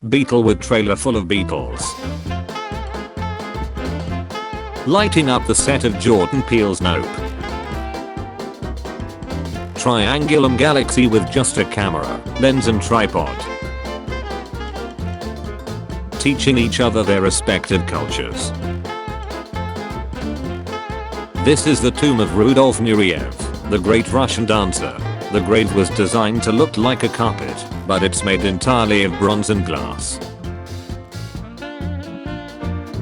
Beetle with trailer full of beetles. Lighting up the set of Jordan Peele's Nope. Triangulum galaxy with just a camera, lens and tripod. Teaching each other their respective cultures. This is the tomb of Rudolf Nureyev, the great Russian dancer. The grave was designed to look like a carpet, but it's made entirely of bronze and glass.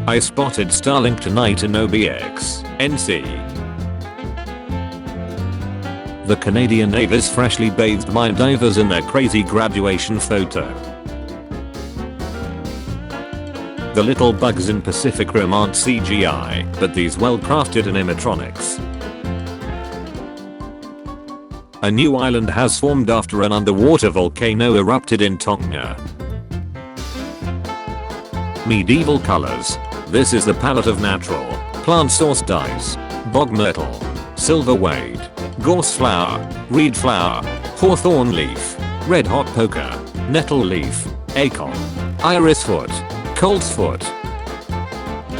I spotted Starlink tonight in OBX, NC. The Canadian Navy's freshly bathed mine divers in their crazy graduation photo. The little bugs in Pacific Rim aren't CGI, but these well-crafted animatronics. A new island has formed after an underwater volcano erupted in Tonga. Medieval colors. This is the palette of natural, plant source dyes, bog myrtle, silver wade, gorse flower, reed flower, hawthorn leaf, red hot poker, nettle leaf, acorn, iris foot, colt's foot.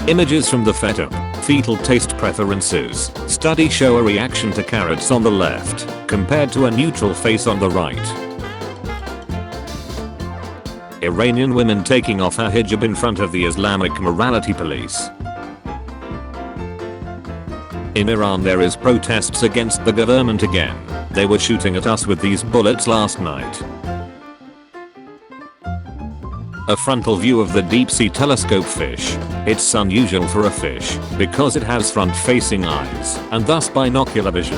Images from the fetal taste preferences. Study show a reaction to carrots on the left, compared to a neutral face on the right. Iranian women taking off her hijab in front of the Islamic morality police. In Iran there is protests against the government again. They were shooting at us with these bullets last night. A frontal view of the deep sea telescope fish. It's unusual for a fish because it has front-facing eyes and thus binocular vision.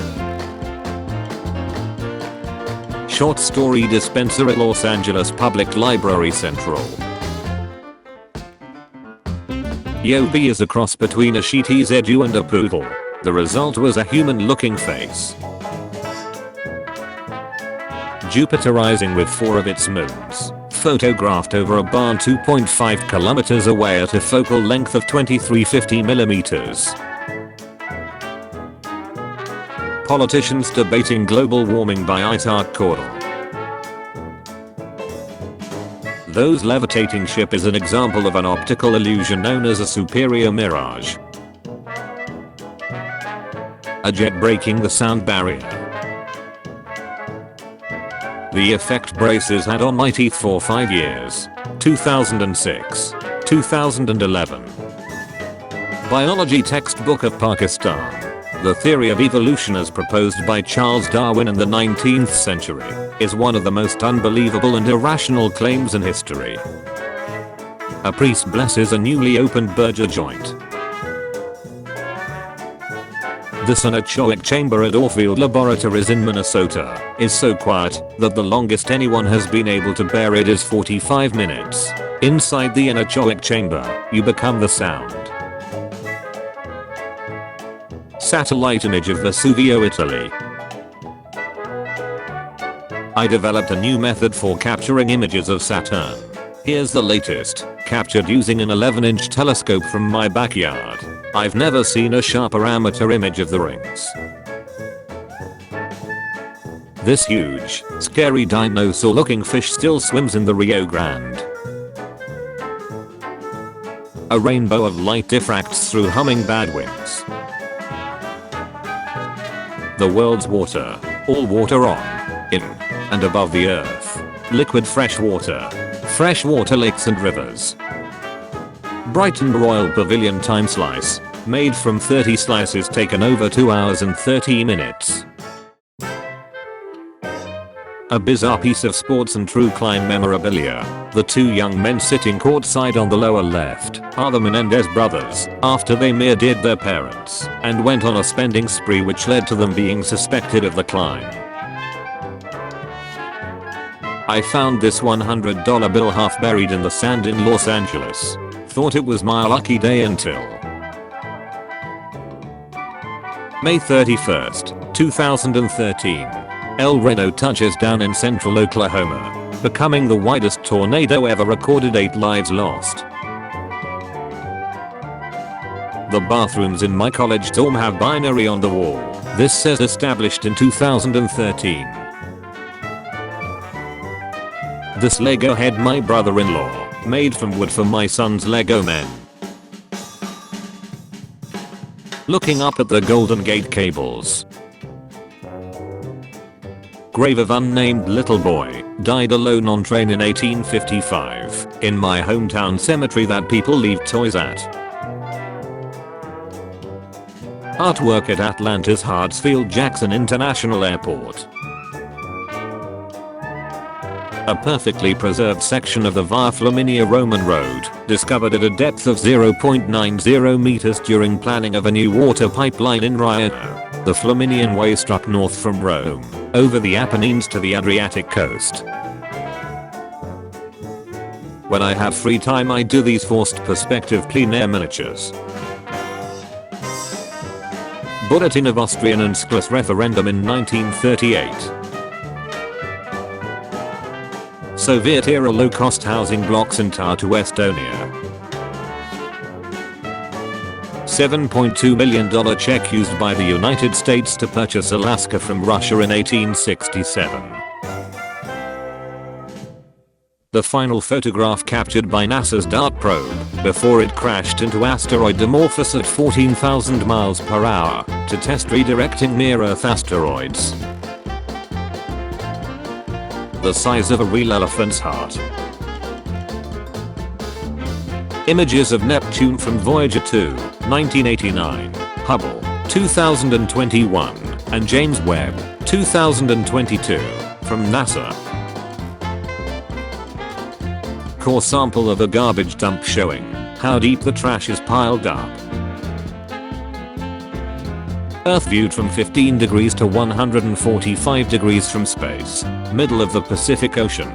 Short story dispenser at Los Angeles Public Library Central. Yobi is a cross between a Shih Tzu and a poodle. The result was a human-looking face. Jupiter rising with 4 of its moons. Photographed over a barn 2.5 kilometers away at a focal length of 2350 millimeters. Politicians debating global warming by Isaac Cordell. Those levitating ship is an example of an optical illusion known as a superior mirage. A jet breaking the sound barrier. The effect braces had on my teeth for 5 years. 2006. 2011. Biology textbook of Pakistan. The theory of evolution as proposed by Charles Darwin in the 19th century is one of the most unbelievable and irrational claims in history. A priest blesses a newly opened burger joint. The anechoic chamber at Orfield Laboratories in Minnesota is so quiet that the longest anyone has been able to bear it is 45 minutes. Inside the anechoic chamber, you become the sound. Satellite image of Vesuvio, Italy. I developed a new method for capturing images of Saturn. Here's the latest, captured using an 11-inch telescope from my backyard. I've never seen a sharper amateur image of the rings. This huge, scary dinosaur-looking fish still swims in the Rio Grande. A rainbow of light diffracts through hummingbird wings. The world's water, all water on, in, and above the earth. Liquid fresh water lakes and rivers. Brighton Royal Pavilion time slice, made from 30 slices taken over 2 hours and 30 minutes. A bizarre piece of sports and true crime memorabilia. The 2 young men sitting courtside on the lower left are the Menendez brothers after they murdered their parents and went on a spending spree which led to them being suspected of the crime. I found this $100 bill half buried in the sand in Los Angeles. Thought it was my lucky day until May 31st, 2013. El Reno touches down in central Oklahoma, becoming the widest tornado ever recorded. 8 lives lost. The bathrooms in my college dorm have binary on the wall. This says established in 2013. This Lego head my brother-in-law made from wood for my son's Lego men. Looking up at the Golden Gate cables. Grave of unnamed little boy, died alone on train in 1855, in my hometown cemetery that people leave toys at. Artwork at Atlanta's Hartsfield-Jackson International Airport. A perfectly preserved section of the Via Flaminia Roman Road, discovered at a depth of 0.90 meters during planning of a new water pipeline in Riano. The Flaminian Way struck north from Rome, over the Apennines to the Adriatic coast. When I have free time I do these forced perspective plein air miniatures. Bulletin of Austrian and Sklas referendum in 1938. Soviet-era low-cost housing blocks in Tartu, Estonia. $7.2 million check used by the United States to purchase Alaska from Russia in 1867. The final photograph captured by NASA's DART probe before it crashed into asteroid Dimorphos at 14,000 miles per hour to test redirecting near-Earth asteroids. The size of a real elephant's heart. Images of Neptune from Voyager 2, 1989, Hubble, 2021, and James Webb, 2022, from NASA. Core sample of a garbage dump showing how deep the trash is piled up. Earth viewed from 15 degrees to 145 degrees from space, middle of the Pacific Ocean.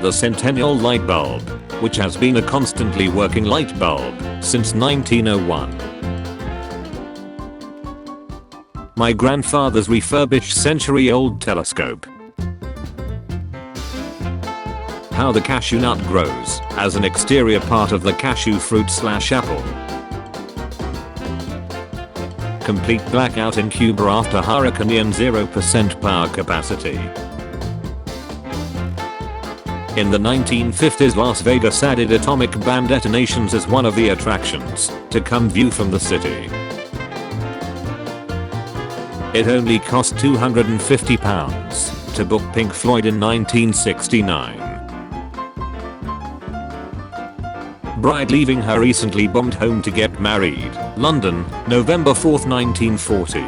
The Centennial light bulb, which has been a constantly working light bulb since 1901. My grandfather's refurbished century-old telescope. How the cashew nut grows as an exterior part of the cashew fruit/apple. Complete blackout in Cuba after hurricane, 0% power capacity. In the 1950s, Las Vegas added atomic bomb detonations as one of the attractions to come view from the city. It only cost £250 to book Pink Floyd in 1969. Bride leaving her recently bombed home to get married. London, November 4, 1940.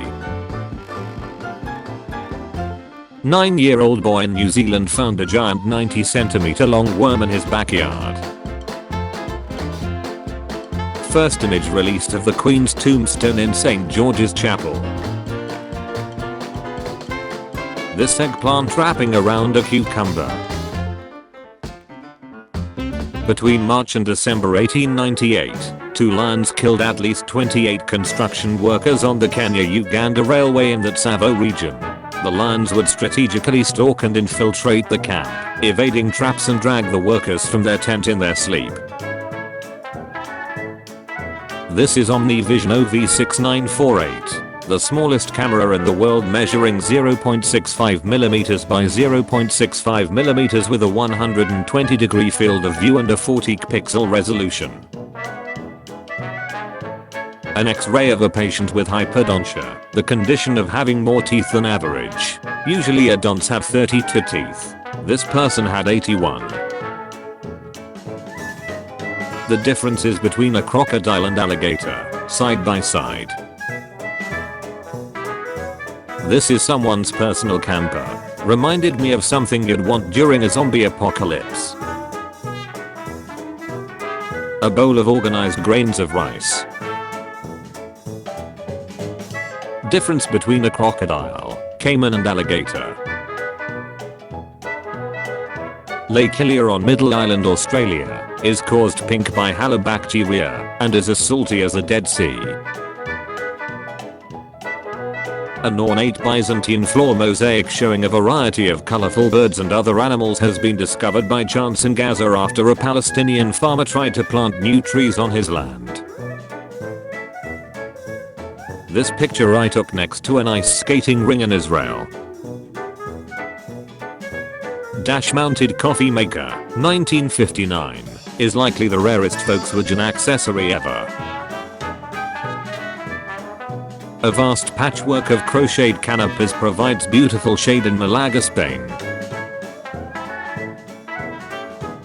9-year-old boy in New Zealand found a giant 90cm long worm in his backyard. First image released of the Queen's tombstone in St. George's Chapel. This eggplant wrapping around a cucumber. Between March and December 1898, 2 lions killed at least 28 construction workers on the Kenya-Uganda Railway in the Tsavo region. The lions would strategically stalk and infiltrate the camp, evading traps and drag the workers from their tent in their sleep. This is OmniVision OV6948. The smallest camera in the world, measuring 0.65mm by 0.65mm with a 120-degree field of view and a 40-pixel resolution. An X-ray of a patient with hypodontia, the condition of having more teeth than average. Usually odonts have 32 teeth. This person had 81. The differences between a crocodile and alligator, side by side. This is someone's personal camper. Reminded me of something you'd want during a zombie apocalypse. A bowl of organized grains of rice. Difference between a crocodile, caiman and alligator. Lake Hillier on Middle Island, Australia, is caused pink by halobacteria and is as salty as a Dead Sea. An ornate Byzantine floor mosaic showing a variety of colorful birds and other animals has been discovered by chance in Gaza after a Palestinian farmer tried to plant new trees on his land. This picture I took next to an ice skating ring in Israel. Dash-mounted coffee maker, 1959, is likely the rarest Volkswagen accessory ever. A vast patchwork of crocheted canopies provides beautiful shade in Malaga, Spain.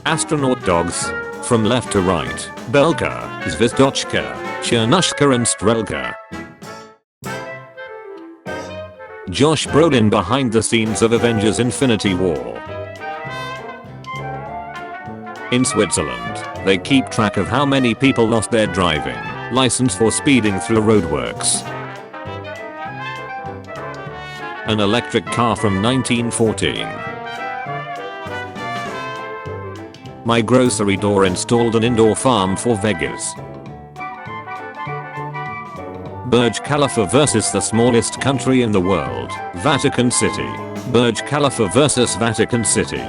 Astronaut dogs. From left to right, Belka, Zvezdochka, Chernushka and Strelka. Josh Brolin behind the scenes of Avengers Infinity War. In Switzerland, they keep track of how many people lost their driving license for speeding through roadworks. An electric car from 1914. My grocery door installed an indoor farm for Vegas. Burj Khalifa versus the smallest country in the world, Vatican City. Burj Khalifa versus Vatican City.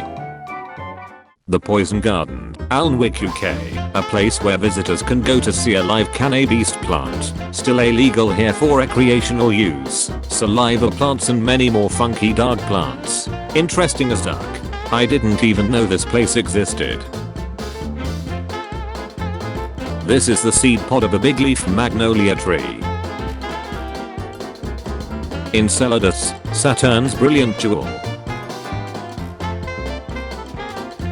The Poison Garden, Alnwick, UK, a place where visitors can go to see a live cannabis plant, still illegal here for recreational use, saliva plants and many more funky dark plants. Interesting as duck. I didn't even know this place existed. This is the seed pod of a big leaf magnolia tree. Enceladus, Saturn's brilliant jewel.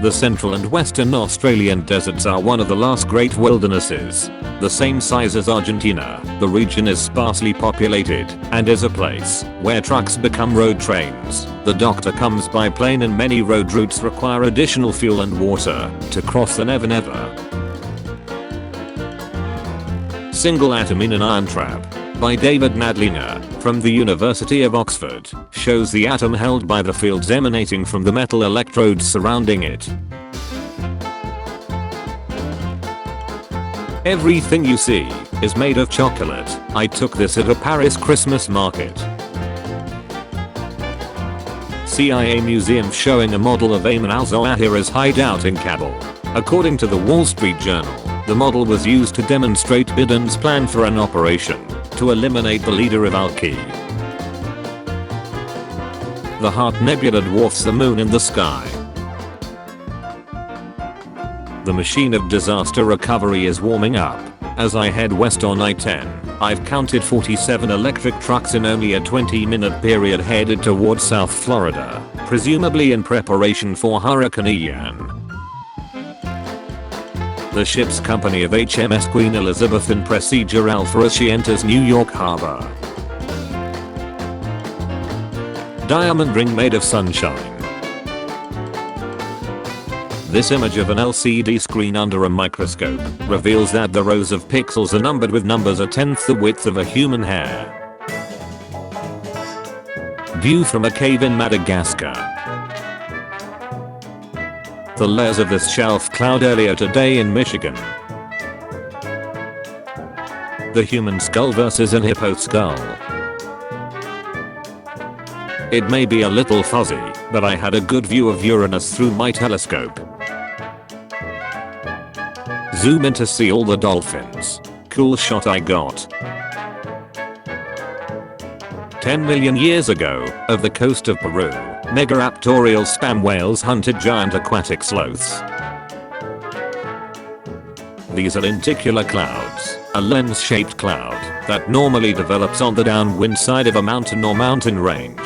The central and western Australian deserts are one of the last great wildernesses. The same size as Argentina, the region is sparsely populated and is a place where trucks become road trains. The doctor comes by plane and many road routes require additional fuel and water to cross the Never Never. Single Atom in an Iron Trap by David Nadliner from the University of Oxford shows the atom held by the fields emanating from the metal electrodes surrounding it. Everything you see is made of chocolate. I took this at a Paris Christmas market. CIA museum showing a model of Ayman al-Zawahiri's hideout in Kabul. According to the Wall Street Journal, the model was used to demonstrate Biden's plan for an operation to eliminate the leader of Al-Qaeda. The Heart Nebula dwarfs the moon in the sky. The machine of disaster recovery is warming up. As I head west on I-10, I've counted 47 electric trucks in only a 20-minute period headed towards South Florida, presumably in preparation for Hurricane Ian. The ship's company of HMS Queen Elizabeth in Procedure Alpha as she enters New York Harbor. Diamond ring made of sunshine. This image of an LCD screen under a microscope reveals that the rows of pixels are numbered with numbers a tenth the width of a human hair. View from a cave in Madagascar. The layers of this shelf cloud earlier today in Michigan. The human skull versus an hippo skull. It may be a little fuzzy, but I had a good view of Uranus through my telescope. Zoom in to see all the dolphins. Cool shot I got. 10 million years ago, of the coast of Peru, megaraptorial sperm whales hunted giant aquatic sloths. These are lenticular clouds, a lens-shaped cloud that normally develops on the downwind side of a mountain or mountain range.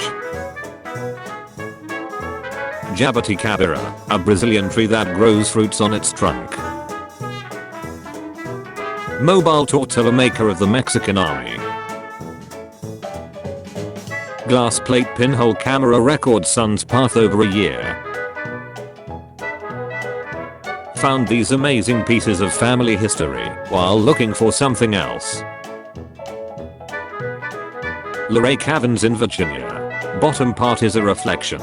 Jabuticabera, a Brazilian tree that grows fruits on its trunk. Mobile tortilla maker of the Mexican army. Glass plate pinhole camera records sun's path over a year. Found these amazing pieces of family history while looking for something else. Luray Caverns in Virginia. Bottom part is a reflection.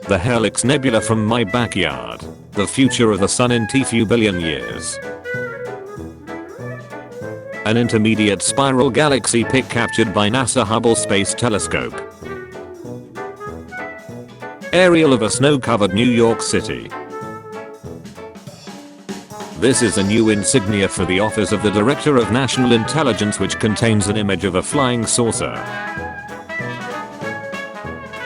The Helix Nebula from my backyard. The future of the sun in few billion years. An intermediate spiral galaxy pic captured by NASA Hubble Space Telescope. Aerial of a snow-covered New York City. This is a new insignia for the Office of the Director of National Intelligence, which contains an image of a flying saucer.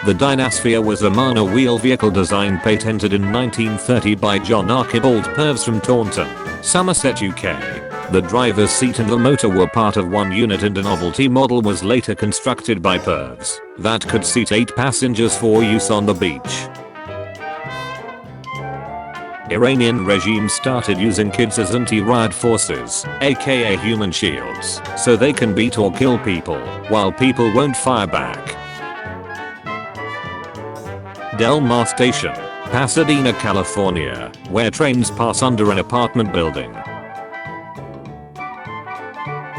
The Dynasphere was a mono-wheel vehicle design patented in 1930 by John Archibald Purves from Taunton, Somerset, UK. The driver's seat and the motor were part of one unit, and a novelty model was later constructed by Purves that could seat 8 passengers for use on the beach. Iranian regime started using kids as anti-riot forces, aka human shields, so they can beat or kill people, while people won't fire back. Del Mar Station, Pasadena, California, where trains pass under an apartment building.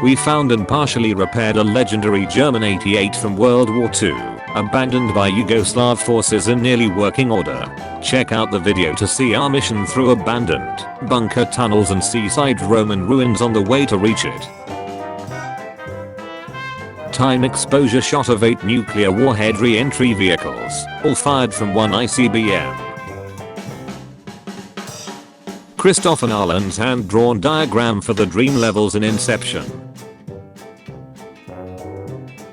We found and partially repaired a legendary German 88 from World War II, abandoned by Yugoslav forces in nearly working order. Check out the video to see our mission through abandoned bunker tunnels and seaside Roman ruins on the way to reach it. Time exposure shot of 8 nuclear warhead re-entry vehicles, all fired from one ICBM. Christopher Nolan's hand-drawn diagram for the dream levels in Inception.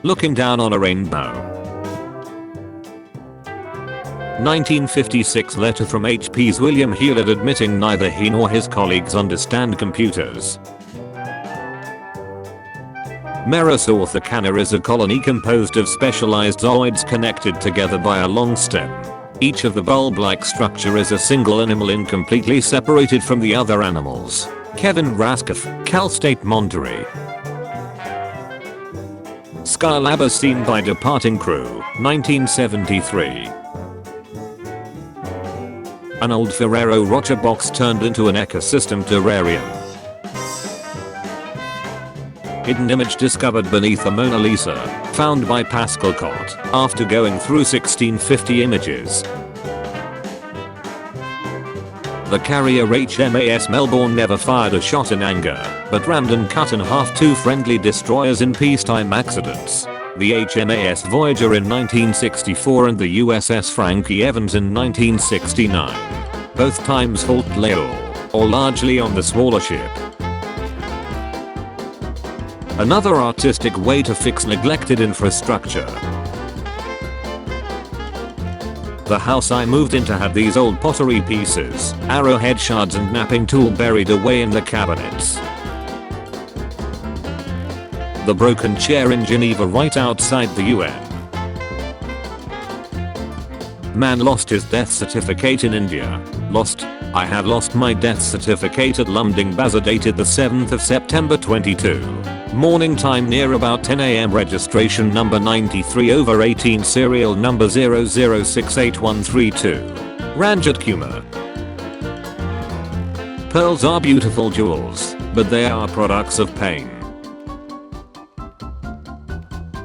Looking down on a rainbow. 1956 letter from HP's William Hewlett admitting neither he nor his colleagues understand computers. Merosaurus arcana is a colony composed of specialized zooids connected together by a long stem. Each of the bulb-like structure is a single animal incompletely separated from the other animals. Kevin Raskoff, Cal State Monterey. Skylab as seen by departing crew, 1973. An old Ferrero Rocher box turned into an ecosystem terrarium. Hidden image discovered beneath the Mona Lisa, found by Pascal Cott after going through 1650 images. The carrier HMAS Melbourne never fired a shot in anger, but rammed and cut in half 2 friendly destroyers in peacetime accidents. The HMAS Voyager in 1964 and the USS Frankie Evans in 1969. Both times halt lay all, or largely on the smaller ship. Another artistic way to fix neglected infrastructure. The house I moved into had these old pottery pieces, arrowhead shards and knapping tool buried away in the cabinets. The broken chair in Geneva right outside the UN. Man lost his death certificate in India. Lost. I have lost my death certificate at Lumding Bazaar dated the 7th of September 22. Morning time near about 10 am. Registration number 93/18 serial number 00683132. Ranjit Kumar. Pearls are beautiful jewels, but they are products of pain.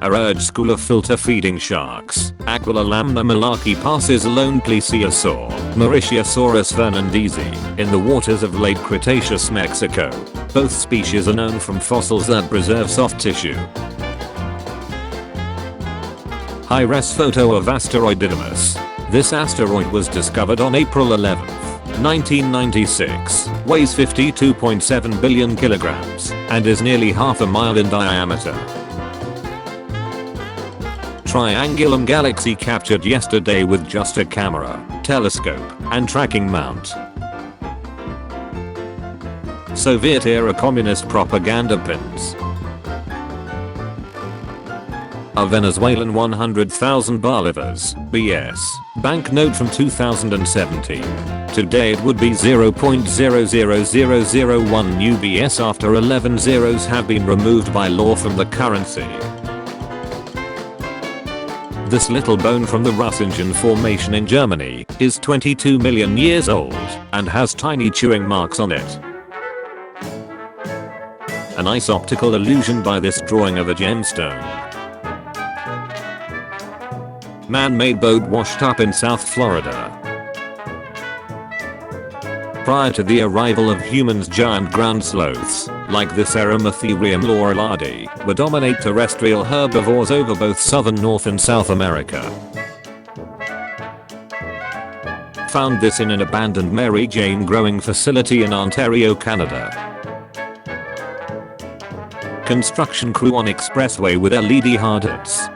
A urge school of filter feeding sharks. Aquila lamna malarkey passes lone plesiosaur, Mauritiusaurus fernandezi, in the waters of late Cretaceous Mexico. Both species are known from fossils that preserve soft tissue. High-res photo of asteroid Didymus. This asteroid was discovered on April 11, 1996, weighs 52.7 billion kilograms, and is nearly half a mile in diameter. Triangulum galaxy captured yesterday with just a camera, telescope, and tracking mount. Soviet-era communist propaganda pins. A Venezuelan 100,000 bolivars, BS, banknote from 2017. Today it would be 0.00001 new BS after 11 zeros have been removed by law from the currency. This little bone from the Russingen Formation in Germany is 22 million years old and has tiny chewing marks on it. A nice optical illusion by this drawing of a gemstone. Man-made boat washed up in South Florida. Prior to the arrival of humans, giant ground sloths, like the Ceramatherium laureladi, would dominate terrestrial herbivores over both southern North and South America. Found this in an abandoned Mary Jane growing facility in Ontario, Canada. Construction crew on expressway with LED hardhats.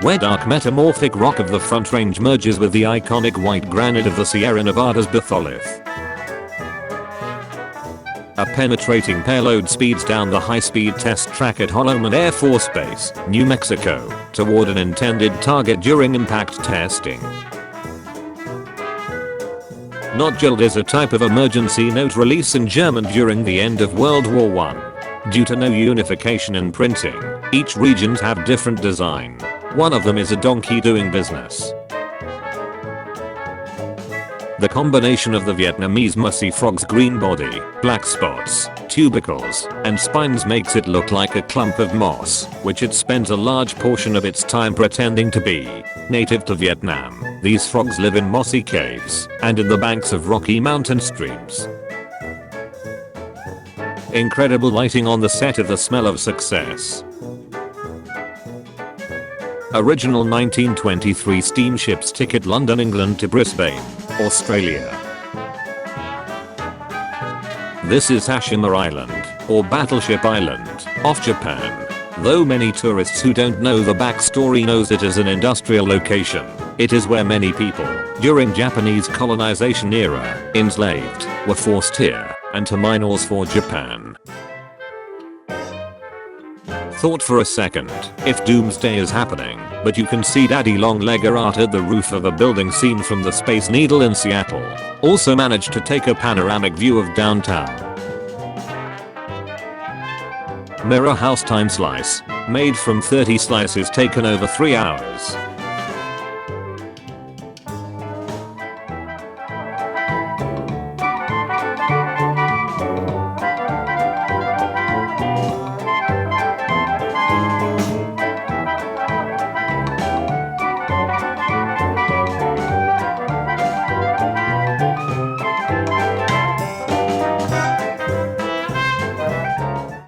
where dark metamorphic rock of the Front Range merges with the iconic white granite of the Sierra Nevadas batholith. A penetrating payload speeds down the high-speed test track at Holloman Air Force Base, New Mexico, toward an intended target during impact testing. Notgeld is a type of emergency note release in German during the end of World War I. Due to no unification in printing, each regions have different design. One of them is a donkey doing business. The combination of the Vietnamese mussy frog's green body, black spots, tubercles, and spines makes it look like a clump of moss, which it spends a large portion of its time pretending to be. Native to Vietnam, these frogs live in mossy caves and in the banks of rocky mountain streams. Incredible lighting on the set of The Smell of Success. Original 1923 steamship's ticket London, England to Brisbane, Australia. This is Hashima Island, or Battleship Island, off Japan. Though many tourists who don't know the backstory knows it as an industrial location, it is where many people, during Japanese colonization era, enslaved, were forced here, and to mine ores for Japan. Thought for a second, if doomsday is happening, but you can see Daddy Longlegger art at the roof of a building seen from the Space Needle in Seattle. Also managed to take a panoramic view of downtown. Mirror House time slice, made from 30 slices taken over 3 hours.